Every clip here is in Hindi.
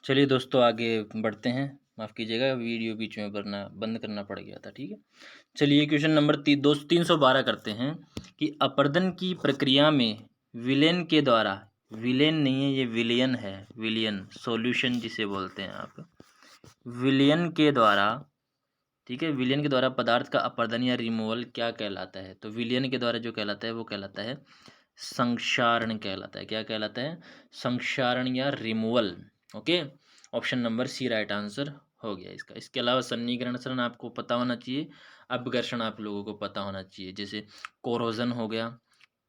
चलिए दोस्तों आगे बढ़ते हैं। माफ़ कीजिएगा वीडियो बीच में वरना बंद करना पड़ गया था। ठीक है, चलिए क्वेश्चन नंबर 312 करते हैं कि अपरदन की प्रक्रिया में विलेन के द्वारा, विलेन नहीं है ये विलियन है, विलियन सॉल्यूशन जिसे बोलते हैं आप, विलियन के द्वारा, ठीक है, विलियन के द्वारा पदार्थ का अपरदन या रिमूवल क्या कहलाता है। तो विलियन के द्वारा जो कहलाता है वो कहलाता है संक्षारण कहलाता है। क्या कहलाता है? संक्षारण या removal. Okay, option number C right answer हो गया इसका। इसके अलावा सन्निकरण सरण आपको पता होना चाहिए, अपघर्षण आप लोगों को पता होना चाहिए, जैसे कोरोजन हो गया,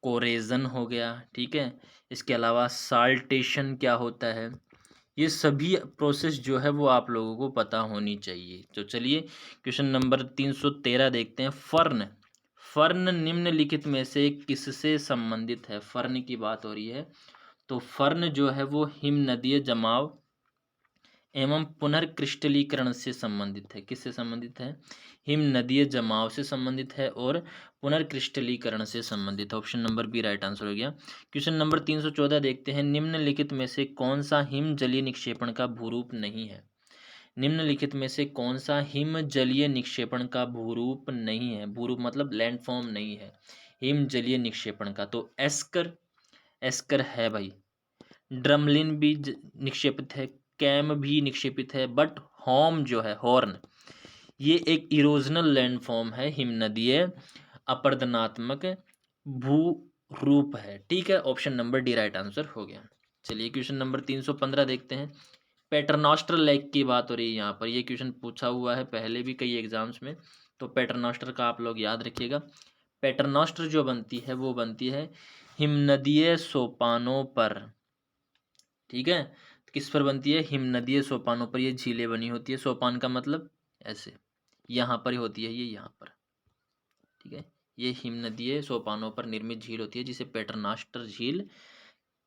कोरेजन हो गया। ठीक है, इसके अलावा साल्टेशन क्या होता है, ये सभी प्रोसेस जो है वो आप लोगों को पता होनी चाहिए। तो चलिए क्वेश्चन नंबर 313 देखते हैं। फर्न, फर्न निम्नलिखित में से किससे संबंधित है? फर्न की बात हो रही है, तो फर्न जो है वो हिमनदीय जमाव एवं पुनर्क्रिस्टलीकरण से संबंधित है। किससे संबंधित है? हिमनदीय जमाव से संबंधित है और पुनर्क्रिस्टलीकरण से संबंधित है। Option number B right answer हो गया। क्वेश्चन नंबर 314 देखते हैं। निम्नलिखित में से कौन सा हिम जलीय निक्षेपण का भूरूप नहीं है? निम्नलिखित में से कौन सा हिम जलीय निक्षेपण का भूरूप नहीं है? भूरूप मतलब लैंडफॉर्म नहीं है हिम जलीय निक्षेपण का। तो एस्कर, एस्कर है भाई। ड्रमलिन भी निक्षेपित है, कैम भी निक्षेपित है, बट होम जो है, हॉर्न, ये एक इरोजनल लैंडफॉर्म है, हिमनदीय अपरदनात्मक भू रूप है। ठीक है, option number D right answer हो गया। चलिए क्वेश्चन नंबर 315 देखते हैं। पेटरनॉस्टर लेक की बात हो रही है यहाँ पर। ये क्वेश्चन पूछा हुआ है पहले भी कई एग्जाम्स में, तो पेटरनॉस्टर का आप लोग याद रखिएगा। पेटरनॉस्टर जो बनती है वो बनती है हिमनदीय सोपानों पर। ठीक है, तो किस पर बनती है? हिमनदीय सोपानों पर ये झीलें बनी होती है। सोपान का मतलब ऐसे यहाँ पर ही होती है, ये यहाँ पर। ठीक है, ये हिमनदीय सोपानों पर निर्मित झील होती है जिसे पेटरनॉस्टर झील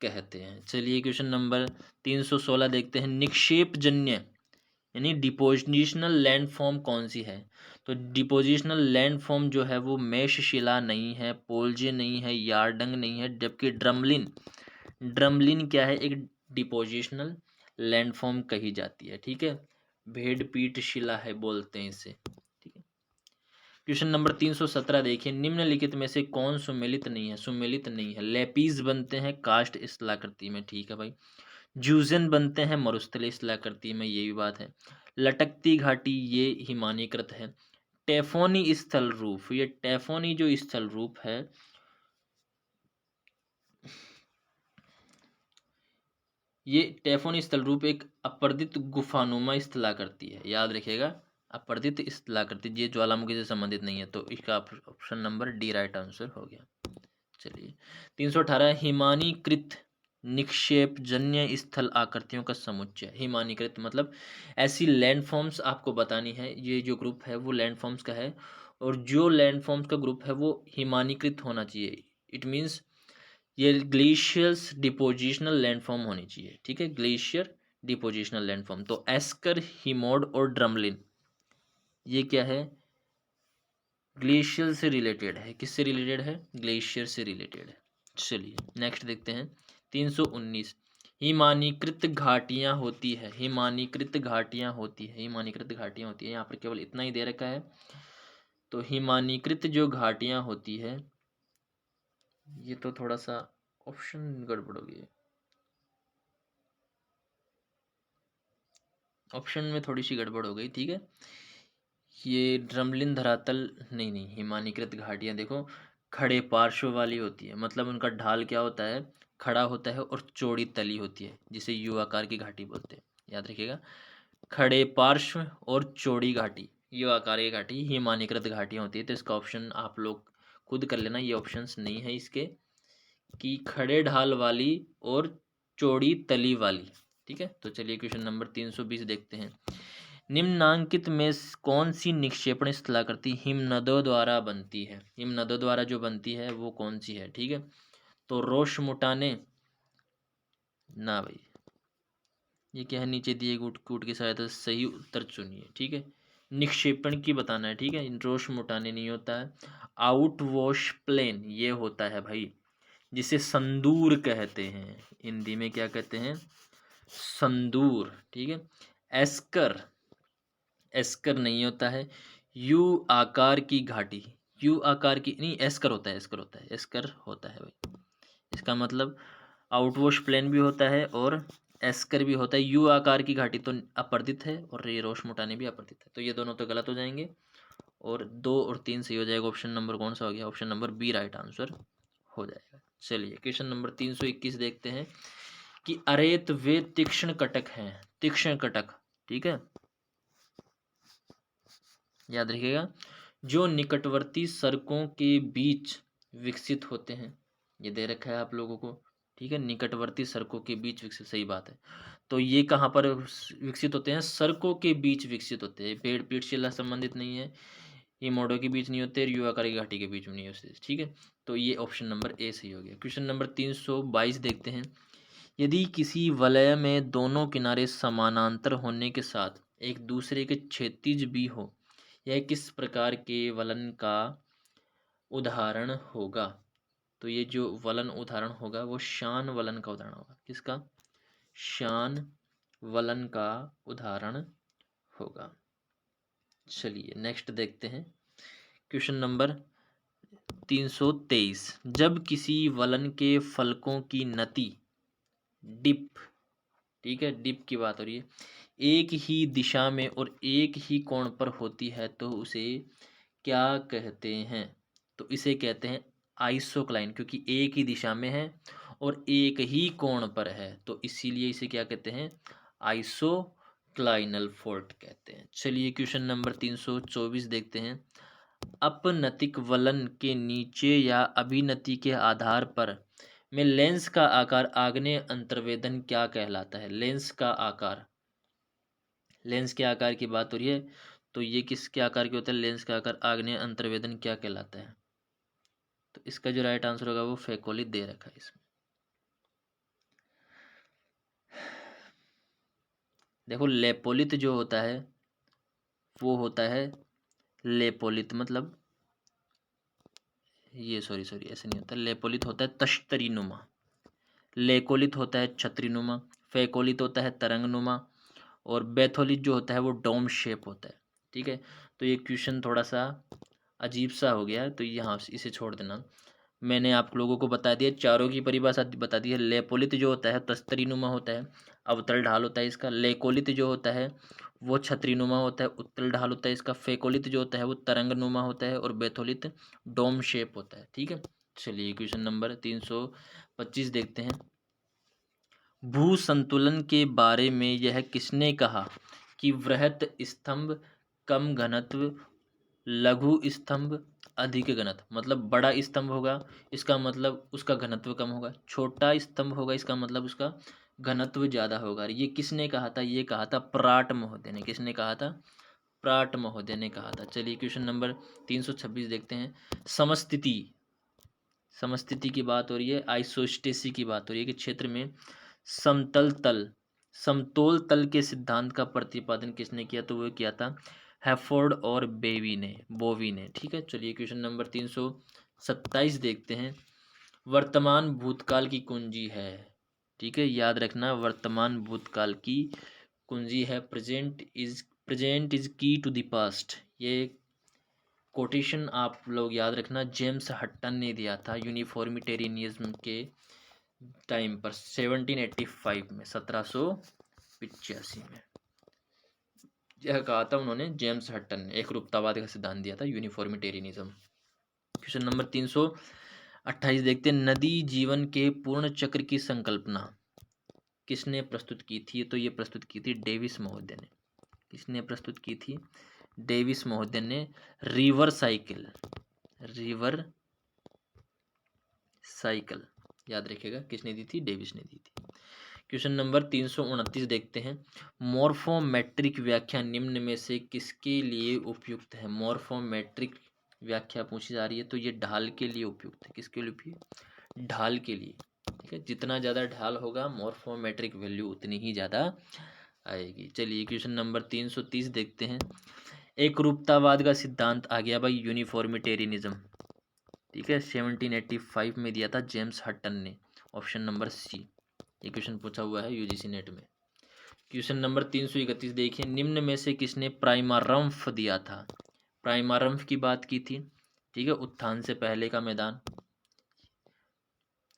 कहते हैं। चलिए क्वेश्चन नंबर 316 देखते हैं। निक्षेप जन्य यानी डिपोजिशनल लैंडफॉर्म कौन सी है? तो डिपोजिशनल लैंडफॉर्म जो है वो मेष शिला नहीं है, पोल्जे नहीं है, यारडंग नहीं है, जबकि ड्रमलिन, ड्रमलिन क्या है? एक डिपोजिशनल लैंडफॉर्म कही जाती है। ठीक है, भेड़पीठ शिला है बोलते हैं इसे। ठीक है, क्वेश्चन नंबर 317 देखिए। निम्नलिखित में से कौन सुमेलित नहीं है? सुमेलित नहीं है। लेपीज बनते हैं कास्ट स्थलाकृति में। ठीक है भाई। जूजन बनते हैं मरुस्थलीय स्थलाकृति में, ये भी बात है। लटकती घाटी ये हिमानीकृत है। टेफोनी स्थल रूप, ये टेफोनी जो स्थल रूप है ये टेफोनी स्थल रूप एक अपर्दित गुफानुमा स्थलाकृति है, याद रखिएगा। अपर्दित स्थलाकृति, ये ज्वालामुखी से संबंधित नहीं है, तो इसका option number D right answer हो गया। चलिए 318 हिमानीकृत निक्षेप जन्य स्थल आकृतियों का समुच्चय। हिमानीकृत मतलब ऐसी लैंडफॉर्म्स आपको बतानी है। ये जो ग्रुप है वो लैंडफॉर्म्स का है, और जो लैंडफॉर्म्स का ग्रुप है वो हिमानीकृत होना चाहिए। इट मीन्स ये ग्लेशियर्स डिपोजिशनल लैंडफॉर्म होनी चाहिए। ठीक है, ग्लेशियर डिपोजिशनल लैंडफॉर्म। तो एस्कर, हिमोड और ड्रमलिन ये क्या है? ग्लेशियर से रिलेटेड है। किससे रिलेटेड है? ग्लेशियर से रिलेटेड है। चलिए नेक्स्ट देखते हैं। 319 हिमानीकृत घाटियां होती है। हिमानीकृत घाटियां होती है, हिमानीकृत घाटियां होती है। यहाँ पर केवल इतना ही दे रखा है। तो हिमानीकृत जो घाटियां होती है, ये तो थोड़ा सा ऑप्शन गड़बड़ हो गई है। ऑप्शन में थोड़ी सी गड़बड़ हो गई। ठीक है, ये ड्रमलिन धरातल नहीं, नहीं, हिमानीकृत घाटियां देखो खड़े पार्श्व वाली होती है, मतलब उनका ढाल क्या होता है? खड़ा होता है, और चौड़ी तली होती है जिसे यू आकार की घाटी बोलते हैं। याद रखिएगा, खड़े पार्श्व और चौड़ी घाटी, यू आकार की घाटी हिमानीकृत घाटियां होती है। तो इसका ऑप्शन आप लोग खुद कर लेना, ये ऑप्शंस नहीं है इसके, कि खड़े ढाल वाली और चौड़ी तली वाली। ठीक है, तो चलिए क्वेश्चन नंबर 320 देखते हैं। निम्नांकित में कौन सी निक्षेपण स्थलाकृति हिमनदों द्वारा बनती है? हिमनदों द्वारा जो बनती है वो कौन सी है? ठीक है, तो रोशमुटाने ना भाई, ये क्या है? नीचे दिए कूट कूट की सहायता से सही उत्तर चुनिए। ठीक है, निक्षेपण की बताना है। ठीक है, रोशमुटाने नहीं होता है। आउट वॉश प्लेन ये होता है भाई, जिसे संदूर कहते हैं। हिंदी में क्या कहते हैं? संदूर, ठीक है। एस्कर, एस्कर नहीं होता है। यू आकार की घाटी, यू आकार की नहीं, एस्कर होता है, एस्कर होता है, एस्कर होता है भाई। इसका मतलब आउटवॉश प्लेन भी होता है और एस्कर भी होता है। यू आकार की घाटी तो अपर्दित है और ये रोशमुटानी भी अपर्दित है, तो ये दोनों तो गलत हो जाएंगे और 2 और 3 सही हो जाएगा। ऑप्शन नंबर कौन सा हो गया? Option number B right answer हो जाएगा। चलिए क्वेश्चन नंबर 321 देखते हैं कि अरेत वे तीक्ष्ण कटक हैं, तीक्ष्ण कटक, ठीक है, याद रखिएगा, जो निकटवर्ती सड़कों के बीच विकसित होते हैं। ये दे रखा है आप लोगों को, ठीक है, निकटवर्ती सड़कों के बीच विकसित, सही बात है। तो ये कहाँ पर विकसित होते हैं? सड़कों के बीच विकसित होते हैं। पेड़ पीठ से संबंधित नहीं है, ये मोड़ों के बीच नहीं होते, युवाकारी घाटी के बीच में नहीं होते, ठीक है। तो ये ऑप्शन नंबर ए सही हो गया। क्वेश्चन नंबर 322 देखते हैं। यदि किसी वलय में दोनों किनारे समानांतर होने के साथ एक दूसरे के क्षैतिज भी हो, यह किस प्रकार के वलन का उदाहरण होगा? तो ये जो वलन उदाहरण होगा वो शान वलन का उदाहरण होगा। किसका? शान वलन का उदाहरण होगा। चलिए नेक्स्ट देखते हैं क्वेश्चन नंबर 323। जब किसी वलन के फलकों की नति, डिप, ठीक है, डिप की बात हो रही है, एक ही दिशा में और एक ही कोण पर होती है तो उसे क्या कहते हैं? तो इसे कहते हैं आइसोक्लाइन, क्योंकि एक ही दिशा में है और एक ही कोण पर है, तो इसीलिए इसे क्या कहते हैं? आइसोक्लाइनल फोल्ट कहते हैं। चलिए क्वेश्चन नंबर 324 देखते हैं। अपनतिक वलन के नीचे या अभिनति के आधार पर में लेंस का आकार आग्नेय अंतर्वेदन क्या कहलाता है? लेंस का आकार, लेंस के आकार की बात हो रही है, तो ये किसके आकार के होता है? लेंस का आकार आग्नेय अंतर्वेदन क्या कहलाता है? तो इसका जो राइट आंसर होगा वो फैकोलित दे रखा है इसमें। देखो लेपोलित जो होता है वो होता है, लेपोलित मतलब ये सॉरी ऐसे नहीं होता। लेपोलित होता है तश्तरीनुमा, लेकोलित होता है छतरीनुमा, फैकोलित होता है तरंगनुमा और बैथोलित जो होता है वो डोम शेप होता है, ठीक है। तो ये क्वेश्चन थोड़ा सा अजीब सा हो गया है, तो यहाँ इसे छोड़ देना। मैंने आप लोगों को बता दिया, चारों की परिभाषा बता दी है। लेपोलित जो होता है तस्तरीनुमा होता है, अवतल ढाल होता है इसका। लेकोलित जो होता है वो छतरीनुमा होता है, उत्तल ढाल होता है इसका। फेकोलित जो होता है वो तरंगनुमा होता है और बैथोलित डोम शेप होता है, ठीक है। चलिए क्वेश्चन नंबर 325 देखते हैं। भू संतुलन के बारे में यह किसने कहा कि वृहत स्तंभ कम घनत्व, लघु स्तंभ अधिक घनत्व? मतलब बड़ा स्तंभ होगा इसका मतलब उसका घनत्व कम होगा, छोटा स्तंभ होगा इसका मतलब उसका घनत्व ज़्यादा होगा। ये किसने कहा था? ये कहा था प्राट महोदय ने। किसने कहा था? प्राट महोदय ने कहा था। चलिए क्वेश्चन नंबर 326 देखते हैं। समस्थिति, समस्थिति की बात हो रही है, आइसोस्टेसी की बात हो रही है कि क्षेत्र में समतल तल, समतोल तल के सिद्धांत का प्रतिपादन किसने किया? तो वो किया था हैफोर्ड और बेवी ने, बोवी ने, ठीक है। चलिए क्वेश्चन नंबर 327 देखते हैं। वर्तमान भूतकाल की कुंजी है, ठीक है, याद रखना, वर्तमान भूतकाल की कुंजी है। प्रेजेंट इज की टू द पास्ट। ये कोटेशन आप लोग याद रखना, जेम्स हट्टन ने दिया था यूनिफॉर्मिटेरियनिज्म के टाइम पर 1785 में, 1785 में यह कहा था उन्होंने, जेम्स हट्टन ने एक रूपतावाद का सिद्धांत दिया था, यूनिफॉर्मिटेरियनिज्म। क्वेश्चन नंबर 328 देखते हैं। नदी जीवन के पूर्ण चक्र की संकल्पना किसने प्रस्तुत की थी? तो ये प्रस्तुत की थी डेविस महोदय ने। किसने प्रस्तुत की थी? डेविस महोदय ने। रिवर साइकिल, रिवर साइकिल याद रखिएगा, किसने दी थी? डेविस ने दी थी। क्वेश्चन नंबर 329 देखते हैं। मॉर्फोमेट्रिक व्याख्या निम्न में से किसके लिए उपयुक्त है? मॉर्फोमेट्रिक व्याख्या पूछी जा रही है, तो ये ढाल के लिए उपयुक्त है। किसके लिए उपयुक्त? ढाल के लिए, ठीक है। जितना ज़्यादा ढाल होगा मॉर्फोमेट्रिक वैल्यू उतनी ही ज़्यादा आएगी। चलिए क्वेश्चन नंबर 330 देखते हैं। एक रूपतावाद का सिद्धांत आ गया भाई, यूनिफॉर्मिटेरियनिज्म, ठीक है, 1785 में दिया था जेम्स हट्टन ने। ऑप्शन नंबर सी, ये क्वेश्चन पूछा हुआ है यूजीसी नेट में। क्वेश्चन नंबर 331 देखिए, निम्न में से किसने प्राइमारम्फ दिया था? प्राइमारम्फ की बात की थी, ठीक है, उत्थान से पहले का मैदान,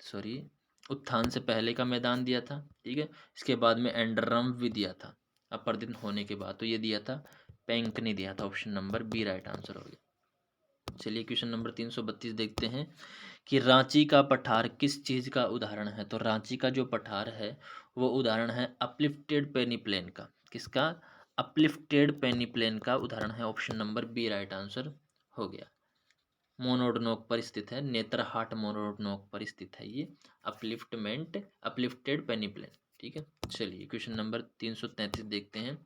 सॉरी, उत्थान से पहले का मैदान दिया था, ठीक है। इसके बाद में एंडरम्फ भी दिया था अपर्दिन होने के बाद, तो ये दिया था पैंक ने दिया था। Option number B right answer हो गया। चलिए क्वेश्चन नंबर 332 देखते हैं कि रांची का पठार किस चीज़ का उदाहरण है? तो रांची का जो पठार है वो उदाहरण है अपलिफ्टेड पेनीप्लेन का। किसका? अपलिफ्टेड पेनीप्लेन का उदाहरण है। Option number B right answer हो गया। मोनोडनोक पर स्थित है, नेत्रहाट मोनोडनोक पर स्थित है ये अपलिफ्टेड पेनीप्लेन, ठीक है। चलिए क्वेश्चन नंबर 333 देखते हैं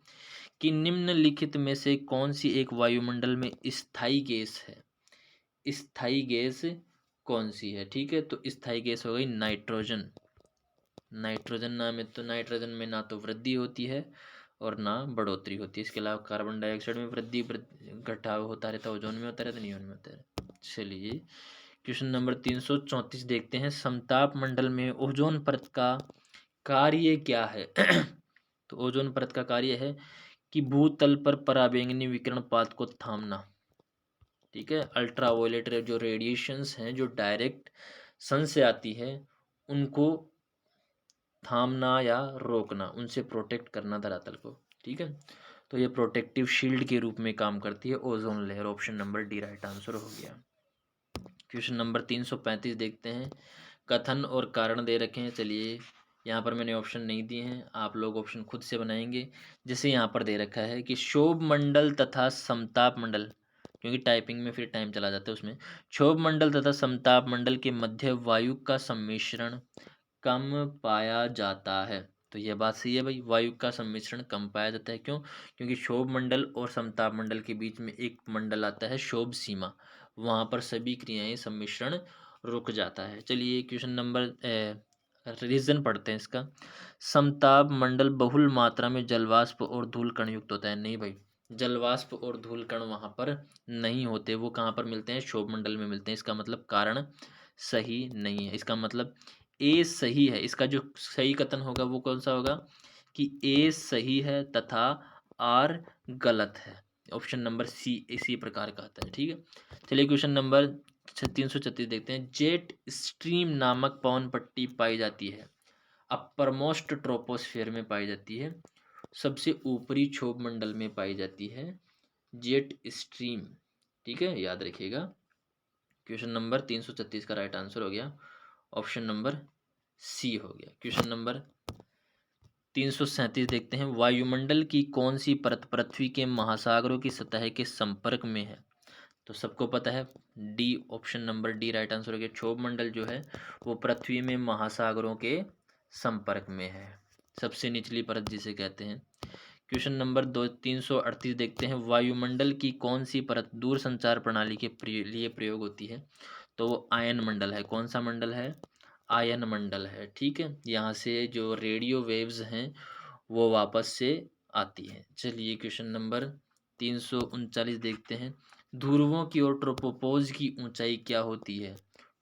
कि निम्नलिखित में से कौन सी एक वायुमंडल में स्थायी गैस है? स्थायी गैस कौन सी है? ठीक है, तो स्थायी गैस हो गई नाइट्रोजन। नाइट्रोजन नाम है, तो नाइट्रोजन में ना तो वृद्धि होती है और ना बढ़ोतरी होती है। इसके अलावा कार्बन डाइऑक्साइड में वृद्धि घटाव होता रहता है, ओजोन में होता रहता है, नियोन में होता रहता है। चलिए क्वेश्चन नंबर 334 देखते हैं, समताप मंडल में ओजोन परत का कार्य क्या है? तो ओजोन परत का कार्य है कि भूतल पर पराबैंगनी विकिरण पात को थामना, ठीक है। अल्ट्रावायलेट जो रेडिएशंस हैं जो डायरेक्ट सन से आती है उनको थामना या रोकना, उनसे प्रोटेक्ट करना धरातल को, ठीक है। तो ये प्रोटेक्टिव शील्ड के रूप में काम करती है ozone layer. Option number D right answer हो गया। क्वेश्चन नंबर 335 देखते हैं, कथन और कारण दे रखे हैं। चलिए यहाँ पर मैंने ऑप्शन नहीं दिए हैं, आप लोग ऑप्शन खुद से बनाएंगे। जैसे यहाँ पर दे रखा है कि क्षोभ मंडल तथा समताप मंडल, क्योंकि टाइपिंग में फिर टाइम चला जाता है उसमें, क्षोभ मंडल तथा समताप मंडल के मध्य वायु का सम्मिश्रण कम पाया जाता है। तो यह बात सही है भाई, वायु का सम्मिश्रण कम पाया जाता है। क्यों? क्योंकि क्षोभ मंडल और समताप मंडल के बीच में एक मंडल आता है क्षोभ सीमा, वहाँ पर सभी क्रियाएं सम्मिश्रण रुक जाता है। चलिए क्वेश्चन नंबर रीजन पढ़ते हैं इसका। समताप मंडल बहुल मात्रा में जलवाष्प और धूल कण युक्त होता है। नहीं भाई, जलवाष्प और धूल कण वहाँ पर नहीं होते, वो कहाँ पर मिलते हैं? क्षोभ मंडल में मिलते हैं। इसका मतलब कारण सही नहीं है। इसका मतलब ए सही है। इसका जो सही कथन होगा वो कौन सा होगा कि ए सही है तथा आर गलत है। ऑप्शन नंबर सी इसी प्रकार का आता है, ठीक है। चलिए क्वेश्चन नंबर 336 देखते हैं, जेट स्ट्रीम नामक पवन पट्टी पाई जाती है, अपर मोस्ट ट्रोपोस्फेयर में पाई जाती है, सबसे ऊपरी क्षोभ मंडल में पाई जाती है जेट स्ट्रीम, ठीक है, याद रखिएगा। क्वेश्चन नंबर 336 का राइट आंसर हो गया ऑप्शन नंबर सी हो गया। क्वेश्चन नंबर 337 देखते हैं, वायुमंडल की कौन सी परत पृथ्वी के महासागरों की सतह के संपर्क में है? तो सबको पता है D, option number D right answer हो गया। क्षोभ मंडल जो है वो पृथ्वी में महासागरों के संपर्क में है, सबसे निचली परत जिसे कहते हैं। क्वेश्चन नंबर 338 देखते हैं, वायुमंडल की कौन सी परत दूर संचार प्रणाली के लिए प्रयोग होती है? तो वो आयन मंडल है। कौन सा मंडल है? आयन मंडल है, ठीक है। यहाँ से जो रेडियो वेव्स हैं वो वापस से आती हैं। चलिए क्वेश्चन नंबर 339 देखते हैं, ध्रुवों की ओर ट्रोपोपोज की ऊंचाई क्या होती है?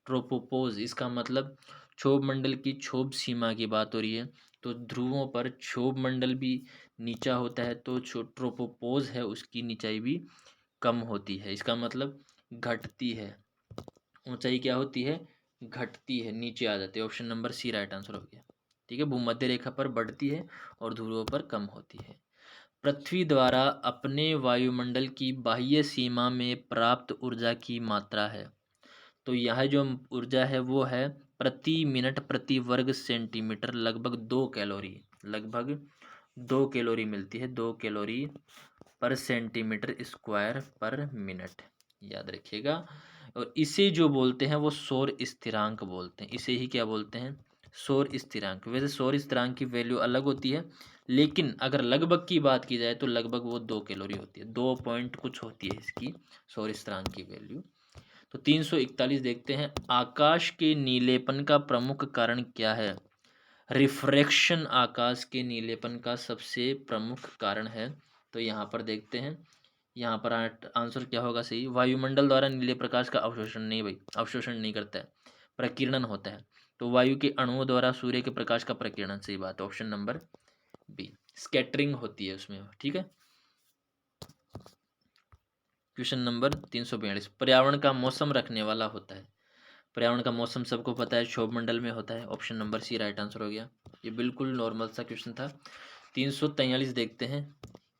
ट्रोपोपोज इसका मतलब क्षोभ मंडल की क्षोभ सीमा की बात हो रही है, तो ध्रुवों पर क्षोभ मंडल भी नीचा होता है, तो ट्रोपोपोज है उसकी नीचाई भी कम होती है। इसका मतलब घटती है, ऊंचाई क्या होती है? घटती है, नीचे आ जाती है। Option number C right answer हो गया, ठीक है। भूमध्य रेखा पर बढ़ती है और ध्रुवों पर कम होती है। पृथ्वी द्वारा अपने वायुमंडल की बाह्य सीमा में प्राप्त ऊर्जा की मात्रा है, तो यह जो ऊर्जा है वो है प्रति मिनट प्रति वर्ग सेंटीमीटर, लगभग 2 कैलोरी, लगभग 2 कैलोरी मिलती है, 2 कैलोरी पर सेंटीमीटर स्क्वायर पर मिनट, याद रखिएगा। और इसे जो बोलते हैं वो सौर स्थिरांक बोलते हैं। इसे ही क्या बोलते हैं? सौर स्थिरांक। वैसे सौर स्थिरांक की वैल्यू अलग होती है, लेकिन अगर लगभग की बात की जाए तो लगभग वो 2 कैलोरी होती है, 2 पॉइंट कुछ होती है इसकी सौर स्थिरांक की वैल्यू। तो 341 देखते हैं, आकाश के नीलेपन का प्रमुख कारण क्या है? रिफ्रैक्शन आकाश के नीलेपन का सबसे प्रमुख कारण है। तो यहाँ पर देखते हैं, यहाँ पर आंसर क्या होगा सही? वायुमंडल द्वारा नीले प्रकाश का अवशोषण। नहीं भाई, अवशोषण नहीं करता है, प्रकीर्णन होता है। तो वायु के अणुओं द्वारा सूर्य के प्रकाश का प्रकीर्णन, सही बात है, ऑप्शन नंबर बी। स्कैटरिंग होती है उसमें, ठीक है। क्वेश्चन नंबर 342, पर्यावरण का मौसम रखने वाला होता है। पर्यावरण का मौसम सबको पता है क्षोभमंडल में होता है, option number C right answer हो गया। ये बिल्कुल नॉर्मल सा क्वेश्चन था। 343 देखते हैं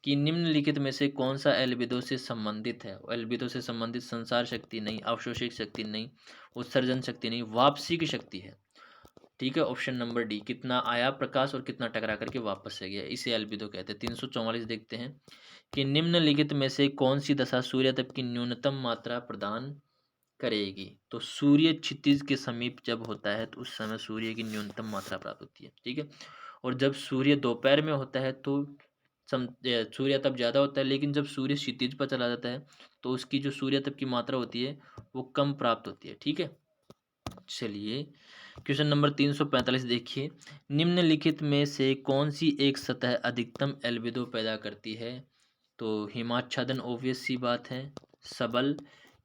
कि निम्नलिखित में से कौन सा एल्बिडो से संबंधित है। एल्बिडो से संबंधित संसार शक्ति नहीं, अवशोषित शक्ति नहीं, उत्सर्जन शक्ति नहीं, वापसी की शक्ति है, ठीक है। ऑप्शन नंबर डी, कितना आया प्रकाश और कितना टकरा करके वापस से गया, इसे एल्बिडो कहते हैं। 344 देखते हैं कि निम्नलिखित में से कौन सी दशा सूर्य तप की न्यूनतम मात्रा प्रदान करेगी। तो सूर्य क्षितिज के समीप जब होता है तो उस समय सूर्य की न्यूनतम मात्रा प्राप्त होती है, ठीक है। और जब सूर्य दोपहर में होता है तो सूर्य तप ज़्यादा होता है, लेकिन जब सूर्य क्षितिज पर चला जाता है तो उसकी जो सूर्य तप की मात्रा होती है वो कम प्राप्त होती है, ठीक है। चलिए क्वेश्चन नंबर 345 देखिए, निम्नलिखित में से कौन सी एक सतह अधिकतम एल्बिडो पैदा करती है। तो हिमाच्छादन ऑब्वियस सी बात है, सबल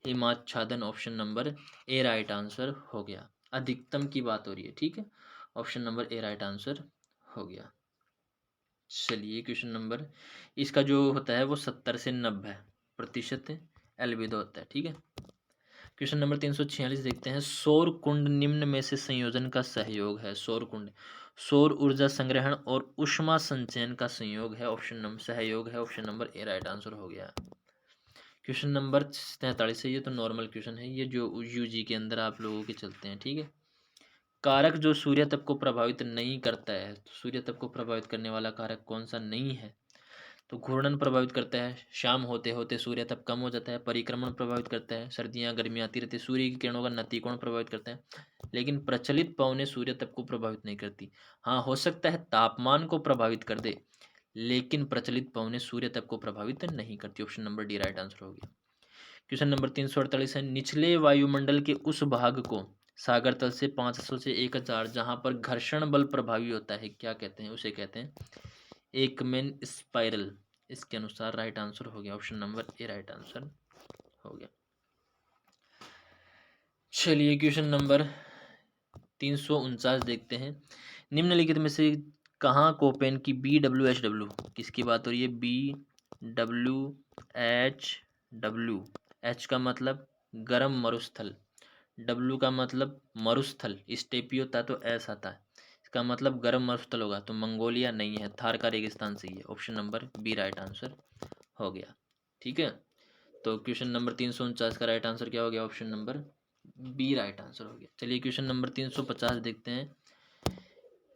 हिमाच्छादन option number A right answer हो गया। अधिकतम की बात हो रही है, ठीक है। Option number A right answer हो गया। चलिए क्वेश्चन नंबर, इसका जो होता है वो 70 से 90% एल्बिडो होता है, ठीक है। क्वेश्चन नंबर 346 देखते हैं, सौर कुंड निम्न में से संयोजन का सहयोग है। सौर कुंड सौर ऊर्जा संग्रहण और ऊष्मा संचयन का संयोग है, ऑप्शन नंबर सहयोग है, option number A right answer हो गया। क्वेश्चन नंबर 43 है, ये तो नॉर्मल क्वेश्चन है, ये जो यूजी के अंदर आप लोगों के चलते हैं, ठीक है। कारक जो सूर्य तप को प्रभावित नहीं करता है, तो सूर्य तप को प्रभावित करने वाला कारक कौन सा नहीं है। तो घूर्णन प्रभावित करता है, शाम होते होते सूर्य तप कम हो जाता है। परिक्रमण प्रभावित करता है, सर्दियाँ गर्मियाँ आती रहती है। सूर्य की किरणों का नतिकोण प्रभावित करता है, लेकिन प्रचलित पवनें सूर्य तप को प्रभावित नहीं करती। हाँ, हो सकता है तापमान को प्रभावित कर दे, लेकिन प्रचलित पवनें सूर्य तप को प्रभावित नहीं करती। Option number D right answer हो गया। क्वेश्चन नंबर 348 है, निचले वायुमंडल के उस भाग को सागर तल से 500 से 1000 जहां पर घर्षण बल प्रभावी होता है क्या कहते हैं, उसे कहते हैं एकमैन स्पाइरल। इसके अनुसार राइट आंसर हो गया, option number A right answer हो गया। चलिए क्वेश्चन नंबर 349 देखते हैं, निम्नलिखित में से कहाँ कोपेन की BWHW, किसकी बात हो रही है, BWHW। एच का मतलब गर्म मरुस्थल, डब्लू का मतलब मरुस्थल, स्टेपी होता है तो एस आता है, इसका मतलब गर्म मरुस्थल होगा, तो मंगोलिया नहीं है, थार का रेगिस्तान सही है, option number B right answer हो गया, ठीक है। तो क्वेश्चन नंबर 349 का राइट आंसर क्या हो गया, option number B right answer हो गया। चलिए क्वेश्चन नंबर 350 देखते हैं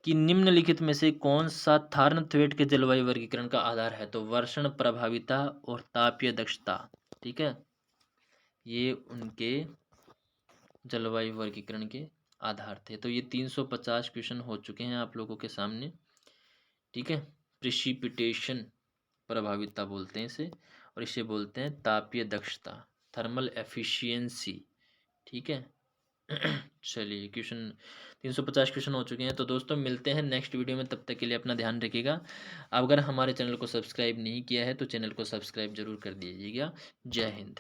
कि निम्नलिखित में से कौन सा थार्नथवेट के जलवायु वर्गीकरण का आधार है। तो वर्षण प्रभाविता और तापीय दक्षता, ठीक है, ये उनके जलवायु वर्गीकरण के आधार थे। तो ये 350 क्वेश्चन हो चुके हैं आप लोगों के सामने, ठीक है। प्रिसिपिटेशन प्रभाविता बोलते हैं इसे, और इसे बोलते हैं तापीय दक्षता, थर्मल एफिशिएंसी, ठीक है। चलिए क्वेश्चन 350 क्वेश्चन हो चुके हैं। तो दोस्तों मिलते हैं नेक्स्ट वीडियो में, तब तक के लिए अपना ध्यान रखिएगा। अगर हमारे चैनल को सब्सक्राइब नहीं किया है तो चैनल को सब्सक्राइब जरूर कर दीजिएगा। जय हिंद।